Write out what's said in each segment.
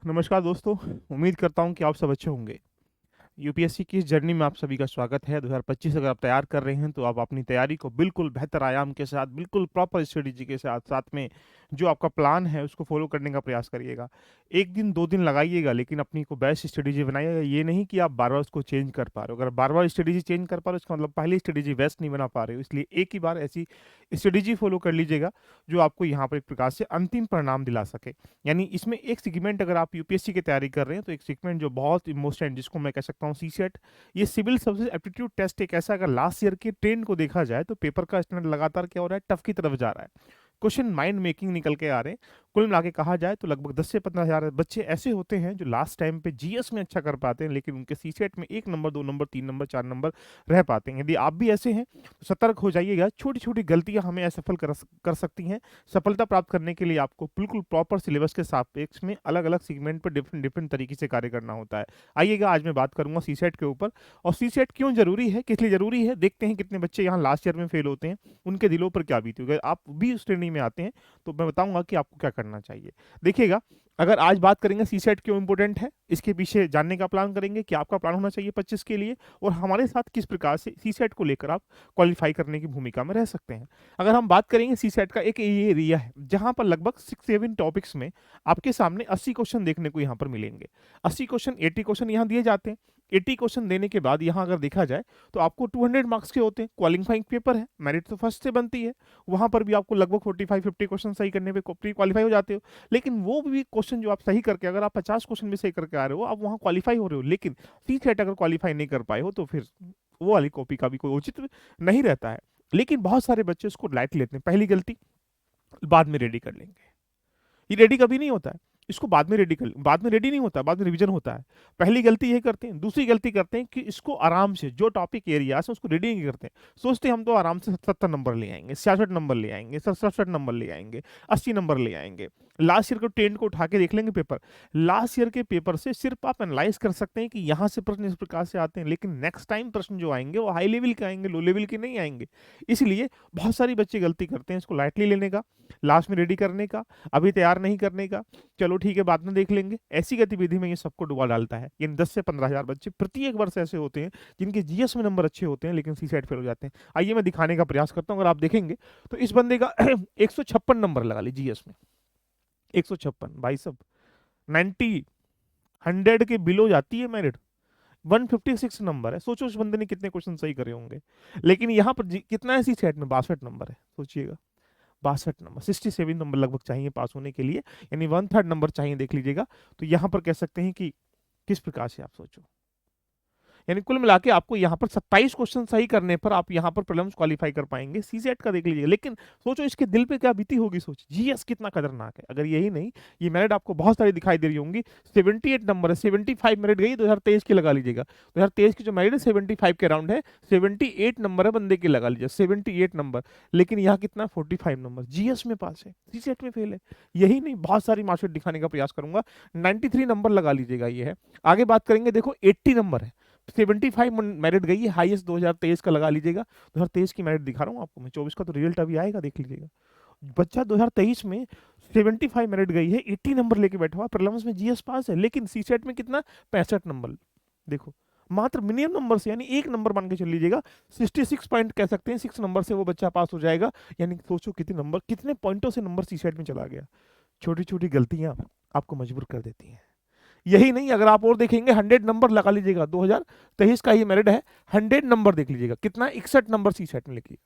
नमस्कार दोस्तों। उम्मीद करता हूँ कि आप सब अच्छे होंगे। यूपीएससी की इस जर्नी में आप सभी का स्वागत है। 2025 अगर आप तैयार कर रहे हैं तो आप अपनी तैयारी को बिल्कुल बेहतर आयाम के साथ, बिल्कुल प्रॉपर स्ट्रेटेजी के साथ साथ में जो आपका प्लान है उसको फॉलो करने का प्रयास करिएगा। एक दिन 2 दिन लगाइएगा, लेकिन अपनी को बेस्ट स्ट्रेटेजी बनाइएगा। ये नहीं कि आप बार बार उसको चेंज कर पा रहे हो। अगर बार बार स्ट्रेटेजी चेंज कर पा रहे हो इसका मतलब पहली स्ट्रेटेजी बेस्ट नहीं बना पा रहे हो। इसलिए एक ही बार ऐसी स्ट्रेटेजी फॉलो कर लीजिएगा जो आपको यहाँ पर एक प्रकार से अंतिम परिणाम दिला सके। यानी इसमें एक सेगमेंट, अगर आप यूपीएससी की तैयारी कर रहे हैं तो एक सेगमेंट जो बहुत इम्पोर्टेंट, जिसको मैं कह सकता हूँ सीसेट। ये सिविल सर्विस एप्टीट्यूड टेस्ट एक ऐसा, अगर लास्ट ईयर के ट्रेंड को देखा जाए तो पेपर का स्टैंडर्ड लगातार क्या हो रहा है, टफ की तरफ जा रहा है। क्वेश्चन माइंड मेकिंग निकल के आ रहे हैं। कुल मिला के कहा जाए तो लगभग 10 से 15 हजार बच्चे ऐसे होते हैं जो लास्ट टाइम पे जीएस में अच्छा कर पाते हैं, लेकिन उनके सीसेट में 1 नंबर, 2 नंबर, 3 नंबर, 4 नंबर रह पाते हैं। यदि आप भी ऐसे हैं तो सतर्क हो जाइएगा। छोटी छोटी गलतियां हमें असफल कर सकती हैं। सफलता प्राप्त करने के लिए आपको बिल्कुल प्रॉपर सिलेबस के सापेक्ष में अलग अलग सेगमेंट पर डिफरेंट डिफरेंट तरीके से कार्य करना होता है। आइएगा, आज मैं बात करूंगा सीसेट के ऊपर। और सीसेट क्यों जरूरी है, किस लिए जरूरी है, देखते हैं कितने बच्चे यहाँ लास्ट ईयर में फेल होते हैं, उनके दिलों पर क्या बीती होगी। अगर आप भी उस श्रेणी में आते हैं तो मैं बताऊंगा कि आपको क्या करना चाहिए। देखिएगा, अगर आज बात करेंगे सीसेट क्यों इंपॉर्टेंट है, इसके पीछे जानने का प्लान करेंगे कि आपका प्लान होना चाहिए 25 के लिए, और हमारे साथ किस प्रकार से सीसेट को लेकर आप क्वालिफाई करने की भूमिका में रह सकते हैं। अगर हम बात करेंगे सीसेट का, एक ये एरिया है जहां पर लगभग 6-7 टॉपिक्स में आपके सामने 80 क्वेश्चन देखने को यहाँ पर मिलेंगे। 80 क्वेश्चन, 80 क्वेश्चन यहाँ दिए जाते हैं। 80 क्वेश्चन देने के बाद यहाँ अगर देखा जाए तो आपको 200 मार्क्स के होते हैं। क्वालिफाइंग पेपर है, मेरिट तो फर्स्ट से बनती है। वहां पर भी आपको लगभग 45-50 क्वेश्चन सही करने पे प्री क्वालिफाई हो जाते हो। लेकिन वो भी क्वेश्चन जो आप सही करके, अगर आप 50 क्वेश्चन भी सही करके आ रहे हो, आप वहां क्वालिफाई हो रहे हो। लेकिन सी सेट अगर क्वालिफाई नहीं कर पाए हो तो फिर वो वाली कॉपी का भी कोई औचित्य नहीं रहता है। लेकिन बहुत सारे बच्चे उसको लाइट लेते हैं। पहली गलती, बाद में रेडी कर लेंगे। ये रेडी कभी नहीं होता है। इसको बाद में रेडी नहीं होता, बाद में रिवीजन होता है। पहली गलती ये करते हैं। दूसरी गलती करते हैं कि इसको आराम से, जो टॉपिक एरिया है उसको रेडी नहीं करते हैं। सोचते हैं हम तो आराम से 70 नंबर ले आएंगे, 66 नंबर ले आएंगे, 67 नंबर ले आएंगे, 80 नंबर ले आएंगे। लास्ट ईयर को ट्रेंड को उठा के देख लेंगे पेपर। लास्ट ईयर के पेपर से सिर्फ आप एनालाइज कर सकते हैं कि यहाँ से प्रश्न इस प्रकार से आते हैं, लेकिन नेक्स्ट टाइम प्रश्न जो आएंगे वो हाई लेवल के आएंगे, लो लेवल के नहीं आएंगे। इसलिए बहुत सारी बच्चे गलती करते हैं इसको लाइटली लेने का, लास्ट में रेडी करने का, अभी तैयार नहीं करने का, चलो ठीक है बाद में देख लेंगे। ऐसी गतिविधि में ये सबको डुबा डालता है। इन 10 से 15 हजार बच्चे प्रत्येक वर्ष ऐसे होते हैं जिनके जीएस में नंबर अच्छे होते हैं लेकिन सी सेट फेल हो जाते हैं। आइए मैं दिखाने का प्रयास करता हूँ। अगर आप देखेंगे तो इस बंदे का 156 नंबर लगा ली जीएस में। 156 भाई साहब, 90 100 के बिलो जाती है मेरिट। 156 नंबर है। सोचो उस बंदे ने कितने क्वेश्चन सही करे होंगे। लेकिन यहाँ पर कितना है सी सेट में, 62 नंबर है। सोचिएगा, 62 नंबर, 67 नंबर लगभग चाहिए पास होने के लिए, यानी 1/3 नंबर चाहिए। देख लीजिएगा, तो यहाँ पर कह सकते हैं कि किस प्रकार से आप सोचो, यानी कुल मिला के आपको यहाँ पर 27 क्वेश्चन सही करने पर आप यहाँ पर प्रीलिम्स क्वालिफाई कर पाएंगे। सीसेट का देख लीजिए। लेकिन सोचो इसके दिल पे क्या बीती होगी। सोच जीएस कितना खतरनाक है। अगर यही नहीं, ये मेरिट आपको बहुत सारी दिखाई दे रही होंगी। 78 नंबर है, 75 मेरिट गई 2023 की, लगा लीजिएगा 2023 की जो मेरिट है 75 के अराउंड है। 78 नंबर है बंदे की, लगा लीजिए 78 नंबर। लेकिन यहाँ कितना, 45 नंबर जीएस में पास है, सीसेट में फेल है। यही नहीं, बहुत सारी मार्कशीट दिखाने का प्रयास करूंगा। 93 नंबर लगा लीजिएगा ये है। आगे बात करेंगे, देखो 80 नंबर है, 75 मेरिट गई है, हाईएस्ट 2023 का लगा लीजिएगा। 2023 की मेरिट दिखा रहा हूँ आपको मैं, 24 का तो रिजल्ट अभी आएगा, देख लीजिएगा। बच्चा 2023 में 75 मेरिट गई है, 80 नंबर लेके बैठा हुआ, प्रीलिम्स में जीएस पास है, लेकिन सीसेट में कितना, 65 नंबर। देखो, मात्र मिनिमम नंबर से, यानी 1 नंबर मान के चल लीजिएगा, 66 पॉइंट कह सकते हैं, 6 नंबर से वो बच्चा पास हो जाएगा। यानी सोचो कितने नंबर, कितने पॉइंटों से नंबर सीसेट में चला गया। छोटी छोटी गलतियां आपको मजबूर कर देती हैं। यही नहीं, अगर आप और देखेंगे 100 नंबर लगा लीजिएगा, 2023 का ये मेरिट है। 100 नंबर देख लीजिएगा कितना, 61 नंबर सी सेट में लिखिए।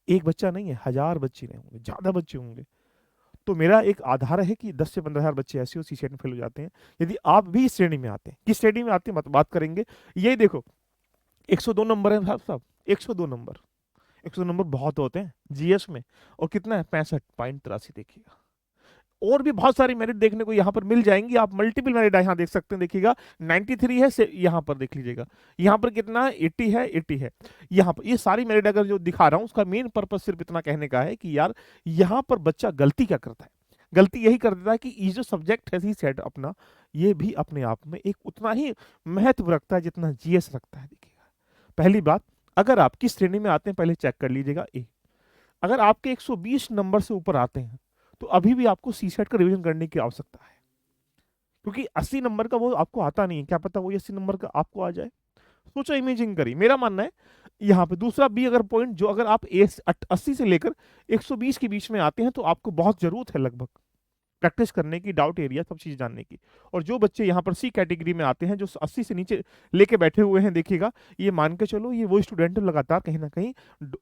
एक बच्चा नहीं है, 1000 बच्चे नहीं होंगे, ज्यादा बच्चे होंगे। तो मेरा एक आधार है कि 10 से 15 हजार बच्चे ऐसे हो सी सेट में फेल हो जाते हैं। यदि आप भी इस श्रेणी में आते हैं, किस श्रेणी में आते हैं बात करेंगे। यही देखो, 102 नंबर है साहब साहब, 102 नंबर। 102 नंबर बहुत होते हैं जीएस में। और कितना है, 65.83। देखिएगा, और भी बहुत सारी मेरिट देखने को यहाँ पर मिल जाएंगी। आप मल्टीपल मेरिट यहाँ देख सकते हैं। देखिएगा 93 है, यहाँ पर देख लीजिएगा, यहाँ पर कितना है, 80 है, 80 है। यहाँ पर ये सारी मेरिट अगर जो दिखा रहा हूँ उसका मेन पर्पज सिर्फ इतना कहने का है कि यार यहाँ पर बच्चा गलती क्या करता है। गलती यही कर देता है कि ये जो सब्जेक्ट है सी सेट अपना, ये भी अपने आप में एक उतना ही महत्व रखता है जितना जीएस रखता है। देखिएगा, पहली बात, अगर आप किस श्रेणी में आते हैं पहले चेक कर लीजिएगा। ए, अगर आपके 120 नंबर से ऊपर आते हैं तो अभी भी आपको सी सेट का रिवीजन करने की आवश्यकता है, क्योंकि 80 नंबर का वो आपको आता नहीं है, क्या पता वो 80 नंबर का आपको आ जाए। सोचो, इमेजिन करिए। मेरा मानना है यहाँ पे दूसरा बी अगर पॉइंट, जो अगर आप 80 से लेकर 120 के बीच में आते हैं तो आपको बहुत जरूरत है लगभग प्रैक्टिस करने की, डाउट एरिया सब चीज जानने की। और जो बच्चे यहाँ पर सी कैटेगरी में आते हैं, जो 80 से नीचे लेके बैठे हुए हैं, देखिएगा ये मान के चलो ये वो स्टूडेंट लगातार कहीं ना कहीं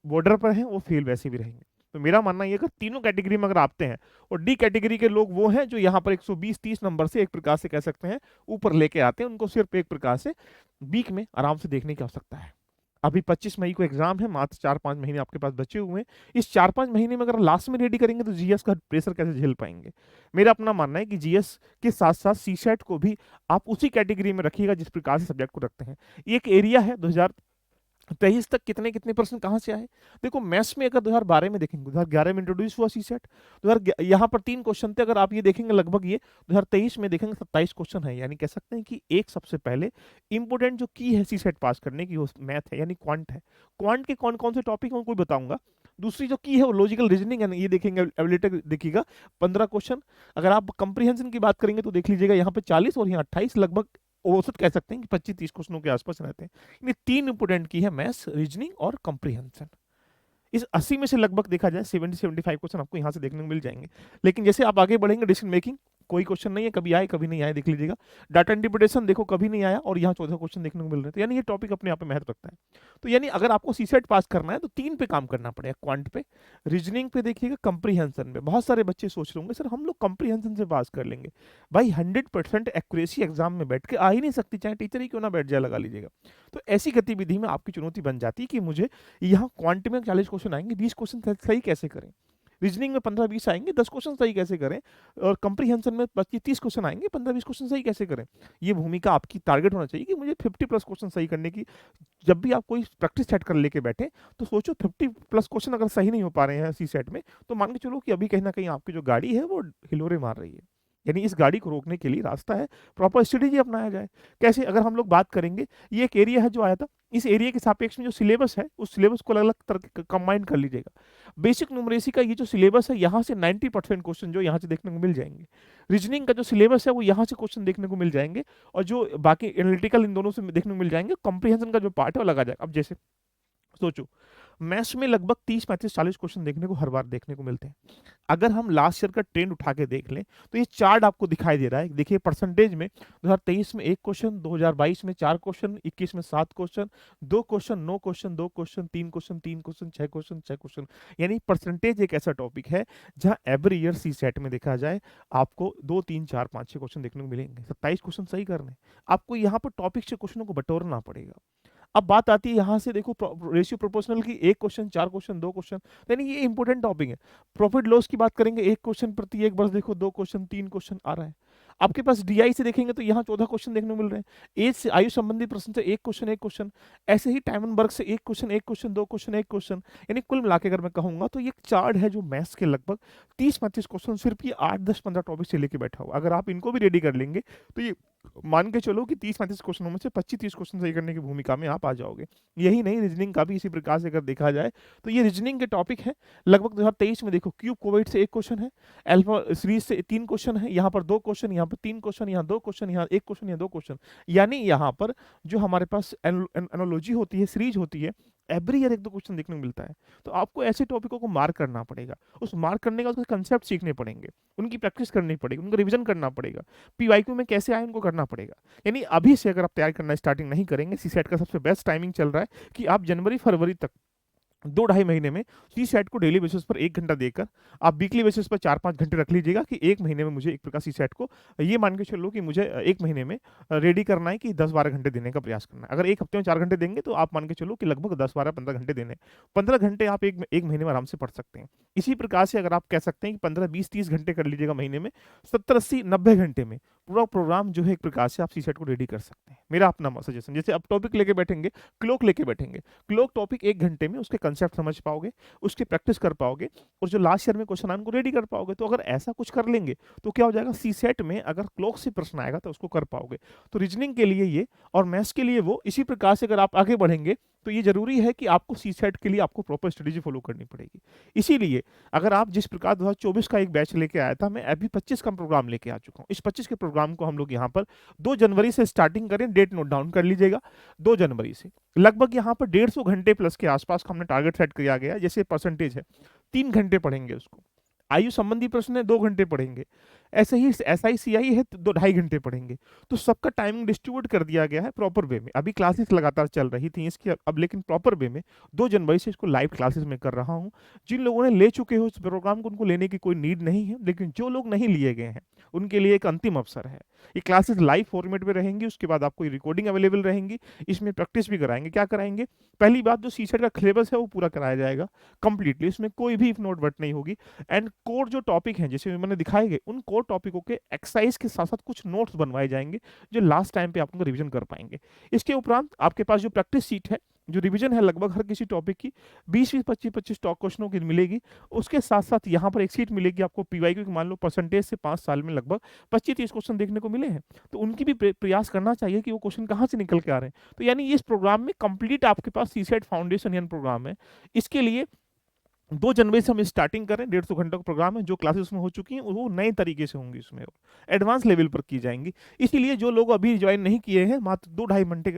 बॉर्डर पर हैं, वो फेल वैसे भी रहेंगे। तो मेरा मानना ये, अगर तीनों कैटेगरी में अगर आते हैं, और डी कैटेगरी के लोग वो हैं जो यहाँ पर 120-30 नंबर से एक प्रकार से कह सकते हैं ऊपर लेके आते हैं, उनको सिर्फ एक प्रकार से वीक में आराम से देखने की आवश्यकता है। अभी 25 मई को एग्जाम है, मात्र 4-5 महीने आपके पास बचे हुए हैं। इस 4-5 महीने में अगर लास्ट में रेडी करेंगे तो जीएस का प्रेशर कैसे झेल पाएंगे। मेरा अपना मानना है कि जीएस के साथ साथ सीसेट को भी आप उसी कैटेगरी में रखिएगा जिस प्रकार से सब्जेक्ट को रखते हैं। एक एरिया है 2023 तक कितने कितने परसेंट कहाँ से आए। देखो मैथ्स में अगर 2012 में देखेंगे, 2011 में इंट्रोड्यूस हुआ सीसेट, 2000 यहाँ पर 3 क्वेश्चन थे, अगर आप ये देखेंगे लगभग ये 2023 में देखेंगे 27 क्वेश्चन है। यानी कह सकते हैं कि एक सबसे पहले इंपोर्टेंट जो की है सीसेट पास करने की वो मैथ है, यानी क्वांट है। क्वांट के कौन कौन से टॉपिक है कोई बताऊंगा। दूसरी जो की है वो लॉजिकल रीजनिंग है, ये देखेंगे एबिलिटी देखिएगा 15 क्वेश्चन। अगर आप कंप्रीहेंशन की बात करेंगे तो देख लीजिएगा यहाँ पे 40 और यहाँ 28, लगभग औसत कह सकते हैं कि 25-30 क्वेश्चनों के आसपास रहते हैं। ये 3 इंपोर्टेंट की है, मैथ्स, रीजनिंग और कंप्रीहेंशन। इस 80 में से लगभग देखा जाए 70-75 क्वेश्चन आपको यहाँ से देखने को मिल जाएंगे। लेकिन जैसे आप आगे बढ़ेंगे, डिसीजन मेकिंग कोई क्वेश्चन नहीं है, कभी आए कभी नहीं आए, देख लीजिएगा। डाटा इंटरप्रिटेशन देखो कभी नहीं आया, और यहाँ 14 क्वेश्चन देखने को मिल रहे हैं। तो यानी ये टॉपिक अपने आप में महत्व रखता है। तो यानी अगर आपको सीसेट पास करना है तो 3 पे काम करना पड़ेगा, क्वांट पे, रीजनिंग पे, देखिएगा कंप्रीहेंशन पे। बहुत सारे बच्चे सोच रहे होंगे सर हम लोग कंप्रीहेंशन से पास कर लेंगे। भाई 100% एक्यूरेसी एग्जाम में बैठ के आ ही नहीं सकती, चाहे टीचर ही क्यों ना बैठ जाए, लगा लीजिएगा। तो ऐसी गतिविधि में आपकी चुनौती बन जाती है कि मुझे यहाँ क्वांट में 40 क्वेश्चन आएंगे, 20 क्वेश्चन सही कैसे करें, रीजनिंग में 15-20 आएंगे, 10 क्वेश्चन सही कैसे करें, और कंप्रीहेंशन में 25-30 क्वेश्चन आएंगे, 15-20 क्वेश्चन सही कैसे करें। ये भूमिका आपकी टारगेट होना चाहिए कि मुझे 50+ क्वेश्चन सही करने की। जब भी आप कोई प्रैक्टिस सेट कर लेके बैठे तो सोचो 50+ क्वेश्चन अगर सही नहीं हो पा रहे हैं सी सेट में, तो मान के चलो कि अभी कहीं ना कहीं आपकी जो गाड़ी है वो हिलोरे मार रही है। यानी इस गाड़ी को रोकने के लिए रास्ता है, प्रॉपर स्ट्रेटेजी अपनाया जाए। कैसे, अगर हम लोग बात करेंगे, ये एक एरिया है जो आया था, इस एरिया के सापेक्ष में जो सिलेबस है उस सिलेबस को अलग अलग तरह कंबाइन कर लीजिएगा। बेसिक न्यूमरेसी का ये जो सिलेबस है, यहाँ से 90% क्वेश्चन जो यहाँ से देखने को मिल जाएंगे। रीजनिंग का जो सिलेबस है वो यहाँ से क्वेश्चन देखने को मिल जाएंगे, और जो बाकी एनालिटिकल इन दोनों से देखने को मिल जाएंगे। कॉम्प्रिहेंशन का जो पार्ट है वो लगा जाएगा। अब जैसे सोचो, मैथ्स में लगभग 30-35-40 क्वेश्चन देखने को हर बार देखने को मिलते हैं। अगर हम लास्ट ईयर का ट्रेंड उठा के देख लें तो ये चार्ट आपको दिखाई दे रहा है। देखिए परसेंटेज में 2023 में 1 क्वेश्चन, 2022 में 4 क्वेश्चन, 21 में 7 question, 2 question, 9 question, 2 question, 3 question, 3 question, 6 question, 6 question. यानी परसेंटेज एक ऐसा टॉपिक है जहां एवरी ईयर सी सेट में देखा जाए आपको 2, 3, 4, 5, 6 क्वेश्चन देखने को मिलेंगे। 27 क्वेश्चन सही करने, आपको यहाँ पर टॉपिक से क्वेश्चनों को बटोरना पड़ेगा। अब बात आती है यहाँ से, देखो रेशियो प्रोपोर्शनल की, 1 क्वेश्चन, 4 क्वेश्चन, 2 क्वेश्चन, यानी ये इंपॉर्टेंट टॉपिक है। प्रॉफिट लॉस की बात करेंगे, 1 क्वेश्चन प्रति 1 वर्ष, देखो 2 क्वेश्चन, 3 क्वेश्चन आ रहा है। आपके पास डीआई से देखेंगे तो यहाँ 14 क्वेश्चन देखने को मिल रहे हैं। एज से, आयु संबंधी प्रश्न से 1 क्वेश्चन, 1 क्वेश्चन। ऐसे ही टाइम एंड वर्क से 1 क्वेश्चन, 1 क्वेश्चन, 2 क्वेश्चन, 1 क्वेश्चन। यानी कुल मिला के अगर मैं कहूंगा तो ये चार्ट है जो मैथ्स के लगभग 30-35 क्वेश्चन सिर्फ ये 8-10-15 टॉपिक से लेके बैठा हुआ। अगर आप इनको भी रेडी कर लेंगे तो ये मान के चलो कि 30-35 क्वेश्चनों में से 25-30 क्वेश्चन सही करने की भूमिका में आप आ जाओगे। यही नहीं, रीजनिंग का भी इसी प्रकार से अगर देखा जाए तो ये रीजनिंग के टॉपिक है। लगभग 2023 में देखो क्यूब कोवेट से 1 क्वेश्चन है, अल्फा सीरीज से 3 क्वेश्चन है, यहाँ पर 2 क्वेश्चन, यहाँ पर 3 क्वेश्चन, यहाँ 2 क्वेश्चन, यहाँ 1 क्वेश्चन, यहाँ 2 क्वेश्चन। यानी यहाँ पर जो हमारे पास एनोलॉजी होती है, सीरीज होती है, एवरी ईयर 1-2 क्वेश्चन देखने को मिलता है। तो आपको ऐसे टॉपिकों को मार्क करना पड़ेगा, उस मार्क करने का उसके कंसेप्ट सीखने पड़ेंगे, उनकी प्रैक्टिस करनी पड़ेगी, उनका रिवीजन करना पड़ेगा, पीवाईक्यू में कैसे आए उनको करना पड़ेगा। यानी अभी से अगर आप तैयार करना स्टार्टिंग नहीं करेंगे, सीसेट का सबसे बेस्ट टाइमिंग चल रहा है कि आप जनवरी-फरवरी तक 2-2.5 महीने में सी सेट को डेली बेसिस पर 1 घंटा देकर आप वीकली बेसिस पर 4-5 घंटे रख लीजिएगा कि 1 महीने में मुझे एक प्रकार सी सेट को, ये मान के चलो कि मुझे 1 महीने में रेडी करना है कि 10-12 घंटे देने का प्रयास करना है। अगर 1 हफ्ते में 4 घंटे देंगे तो आप मान के चलो कि लगभग 10-12-15 घंटे देने, 15 घंटे आप एक महीने में आराम से पढ़ सकते हैं। इसी प्रकार से अगर आप कह सकते हैं कि 15-20-30 घंटे कर लीजिएगा महीने में, 70-80-90 घंटे में पूरा प्रोग्राम जो है एक प्रकार से आप सी सेट को रेडी कर सकते हैं। मेरा अपना सजेशन, जैसे आप टॉपिक लेके बैठेंगे, क्लॉक लेके बैठेंगे, क्लॉक टॉपिक 1 घंटे में उसके कंसेप्ट समझ पाओगे, उसकी प्रैक्टिस कर पाओगे, और जो लास्ट ईयर में क्वेश्चन आए उनको रेडी कर पाओगे। तो अगर ऐसा कुछ कर लेंगे तो क्या हो जाएगा, सी सेट में अगर क्लॉक से प्रश्न आएगा तो उसको कर पाओगे। तो रीजनिंग के लिए ये और मैथ्स के लिए वो, इसी प्रकार से अगर आप आगे बढ़ेंगे तो ये ज़रूरी है कि आपको सीसेट के लिए आपको प्रॉपर स्ट्रेटेजी फॉलो करनी पड़ेगी। इसीलिए अगर आप जिस प्रकार 2024 का एक बैच लेके आया था, मैं अभी 25 का प्रोग्राम लेके आ चुका हूँ। इस 25 के प्रोग्राम को हम लोग यहाँ पर 2 जनवरी से स्टार्टिंग करें, डेट नोट डाउन कर लीजिएगा। 2 जनवरी से लगभग यहाँ पर 150 घंटे प्लस के आसपास का हमने टारगेट सेट किया गया है। जैसे परसेंटेज है, 3 घंटे पढ़ेंगे उसको। आयु संबंधी प्रश्न है, 2 घंटे पढ़ेंगे। ऐसे ही एसआई सीआई है तो 2 ढाई घंटे पढ़ेंगे। तो सबका टाइमिंग डिस्ट्रीब्यूट कर दिया गया है प्रॉपर वे में। अभी क्लासेस लगातार चल रही थी इसकी, अब लेकिन प्रॉपर वे में 2 जनवरी से इसको लाइव क्लासेस में कर रहा हूँ। जिन लोगों ने ले चुके हो इस प्रोग्राम को, उनको लेने की कोई नीड नहीं है, लेकिन जो लोग नहीं लिए गए हैं उनके लिए एक अंतिम अवसर है। ये क्लासेस लाइव फॉर्मेट में रहेंगी, उसके बाद आपको रिकॉर्डिंग अवेलेबल रहेंगी। इसमें प्रैक्टिस भी कराएंगे। क्या कराएंगे? पहली बात, जो सीसेट का सिलेबस है वो पूरा कराया जाएगा कंप्लीटली, इसमें कोई भी इफ नोट बट नहीं होगी। एंड कोर जो टॉपिक हैं जैसे मैंने दिखाए गए, उन कोर टॉपिकों के एक्सरसाइज के साथ साथ कुछ नोट्स बनवाए जाएंगे जो लास्ट टाइम पे आप उनको रिवीजन कर पाएंगे। इसके उपरांत आपके पास जो प्रैक्टिस सीट है, जो रिवीजन है लगभग हर किसी टॉपिक की 20-20 25-25 टॉप क्वेश्चनों की मिलेगी। उसके साथ साथ यहाँ पर एक सीट मिलेगी आपको पीवाईक्यू की। मान लो परसेंटेज से 5 साल में लगभग 25-30 क्वेश्चन देखने को मिले हैं, तो उनकी भी प्रयास करना चाहिए कि वो क्वेश्चन कहाँ से निकल के आ रहे हैं। तो यानी इस प्रोग्राम में कंप्लीट आपके पास सीसेट फाउंडेशन यानी प्रोग्राम है। इसके लिए 2 जनवरी से हम स्टार्टिंग करें। 150 घंटों का प्रोग्राम है। जो क्लासेस उसमें हो चुकी हैं वो नए तरीके से होंगी, उसमें एडवांस लेवल पर की जाएंगी। इसीलिए जो लोग अभी ज्वाइन नहीं किए हैं, मात्र 2 ढाई घंटे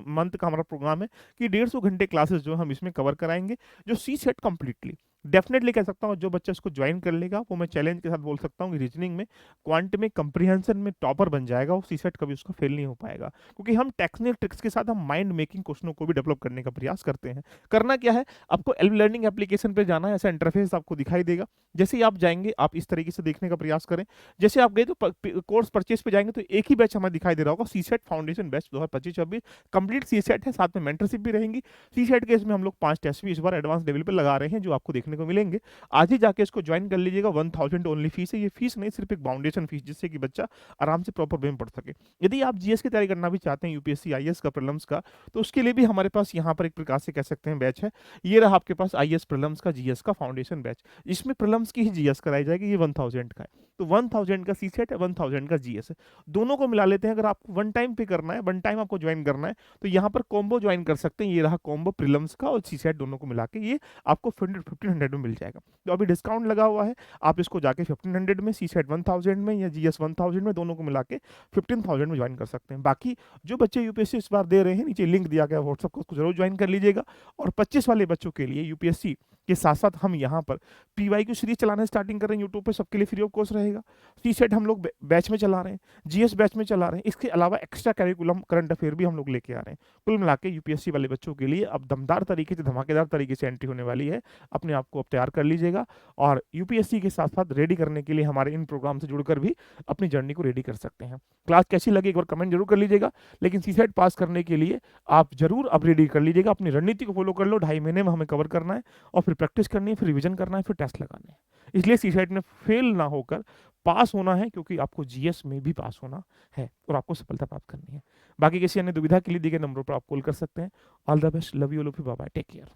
मंथ का हमारा प्रोग्राम है कि 150 घंटे क्लासेस जो हम इसमें कवर कराएंगे, जो सी सेट कंप्लीटली डेफिनेटली कह सकता हूँ जो बच्चा इसको ज्वाइन कर लेगा वो मैं चैलेंज के साथ बोल सकता हूँ कि रीजनिंग में, क्वांट में, कंप्रीहेंशन में टॉपर बन जाएगा। वो सी सेट कभी उसका फेल नहीं हो पाएगा, क्योंकि हम टेक्निकल ट्रिक्स के साथ हम माइंड मेकिंग क्वेश्चनों को भी डेवलप करने का प्रयास करते हैं। करना क्या है, आपको लर्निंग एप्लीकेशन पे जाना है। ऐसा इंटरफेस आपको दिखाई देगा। जैसे ही आप जाएंगे आप इस तरीके से देखने का प्रयास करें। जैसे आप गए तो कोर्स परचेज पे जाएंगे तो एक ही बैच हमें दिखाई दे रहा होगा, C set foundation batch 2025-26 complete C set है, साथ में मेंटरशिप भी रहेंगी। सी सेट के इसमें हम लोग 5 टेस्ट भी इस बार एडवांस लेवल पे लगा रहे हैं, जो आपको देखने को मिलेंगे। आज ही जाके इसको ज्वाइन कर लीजिएगा। 1000 ओनली फीस है। ये फीस नहीं, सिर्फ एक फाउंडेशन फीस, जिससे कि बच्चा आराम से प्रॉपर वे में पढ़ सके। यदि आप जीएस की तैयारी करना भी चाहते हैं, यूपीएससी आईएएस का, प्रीलिम्स का, तो उसके लिए भी हमारे पास यहाँ पर एक प्रकार से कह सकते हैं बैच है। ये रहा आपके पास आईएएस प्रीलिम्स का जीएस का फाउंडेशन बैच। इसमें प्रीलिम्स की ही जीएस कराई जाएगी। ये 1000 का है, तो 1000 का सी सेट है, 1000 का जीएस है। दोनों को मिला लेते हैं। अगर आपको वन टाइम पे करना है, वन टाइम आपको ज्वाइन करना है, तो यहाँ पर कॉम्बो ज्वाइन कर सकते हैं। ये रहा कॉम्बो प्रीलिम्स का और सी सेट दोनों को मिला के, ये आपको 1500 में मिल जाएगा। तो अभी डिस्काउंट लगा हुआ है, आप इसको जाके 1500 में, सी सेट 1000 में या जीएस 1000 में, दोनों को मिला के 15000 में ज्वाइन कर सकते हैं। बाकी जो बच्चे यूपीएससी इस बार दे रहे हैं, नीचे लिंक दिया गया व्हाट्सएप को, उसको जरूर ज्वाइन कर लीजिएगा। और 25 वाले बच्चों के लिए यूपीएससी के साथ साथ हम यहाँ पर पीवाईक्यू सीरीज चलाना स्टार्टिंग कर रहे हैं यूट्यूब पे, सबके लिए फ्री ऑफ कॉस्ट रहेगा। सी सेट हम लोग बैच में चला रहे हैं, जीएस बैच में चला रहे हैं। इसके अलावा एक्स्ट्रा करिकुलम करंट अफेयर भी हम लोग लेके आ रहे हैं। कुल मिला के यूपीएससी वाले बच्चों के लिए अब दमदार तरीके से, धमाकेदार तरीके से एंट्री होने वाली है। अपने आप को अब तैयार कर लीजिएगा और यूपीएससी के साथ साथ रेडी करने के लिए हमारे इन प्रोग्राम से जुड़कर भी अपनी जर्नी को रेडी कर सकते हैं। क्लास कैसी लगी एक बार कमेंट जरूर कर लीजिएगा। लेकिन सी सेट पास करने के लिए आप जरूर अब रेडी कर लीजिएगा। अपनी रणनीति को फॉलो कर लो। 2.5 महीने में हमें कवर करना है और फिर प्रैक्टिस करनी है, फिर रिवीजन करना है, फिर टेस्ट लगाने हैं। इसलिए सी सेट में फेल ना होकर पास होना है, क्योंकि आपको जीएस में भी पास होना है और आपको सफलता प्राप्त करनी है। बाकी किसी अन्य दुविधा के लिए दिए गए नंबरों पर आप कॉल कर सकते हैं। All the best, love you, bye bye, take care.